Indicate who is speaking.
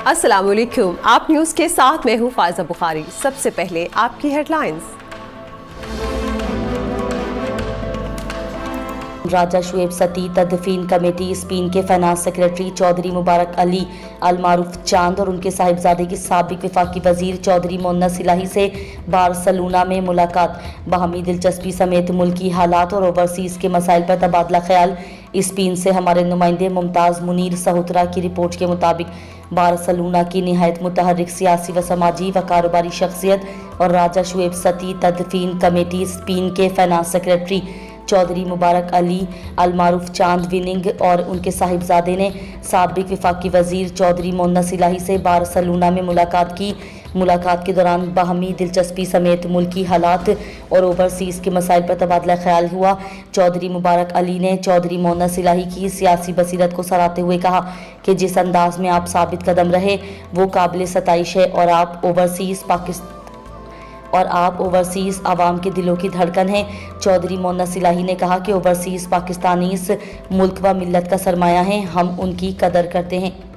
Speaker 1: अस्सलाम वालेकुम। आप न्यूज़ के साथ मैं हूँ फायजा बुखारी। सबसे पहले आपकी हेडलाइंस।
Speaker 2: राजा शुएब सती तदफीन कमेटी स्पेन के फाइनेंस सेक्रेटरी चौधरी मुबारक अली अल मारूफ चांद और उनके साहिबजादे की साबिक वफाकी वजीर चौधरी मोहन्नस इलाही से बार्सिलोना में मुलाकात। बाहमी दिलचस्पी समेत मुल्की हालात और ओवरसीज़ के मसाइल पर तबादला ख्याल। स्पेन से हमारे नुमाइंदे मुमताज़ मुनीर सहोत्रा की रिपोर्ट के मुताबिक बार्सिलोना की निहायत मुतहर्रिक सियासी व समाजी व कारोबारी शख्सियत और राजा शुएब सती तदफीन कमेटी स्पेन के फाइनेंस सेक्रेटरी चौधरी मुबारक अली अल मारूफ चांद विनिंग और उनके साहिबजादे ने साबिक वफाकी वजीर चौधरी मोहन्नस इलाही से बार्सिलोना में मुलाकात की। मुलाकात के दौरान बाहमी दिलचस्पी समेत मुल्की हालात और ओवरसीज़ के मसाइल पर तबादला ख्याल हुआ। चौधरी मुबारक अली ने चौधरी मोहन्नस इलाही की सियासी बसीरत को सराहते हुए कहा कि जिस अंदाज में आप साबित कदम रहे वो काबिल सताइश है और आप ओवरसीज़ आवाम के दिलों की धड़कन हैं। चौधरी मोहन्नस इलाही ने कहा कि ओवरसीज़ पाकिस्तानी इस मुल्क व मिल्लत का सरमाया हैं, हम उनकी कदर करते हैं।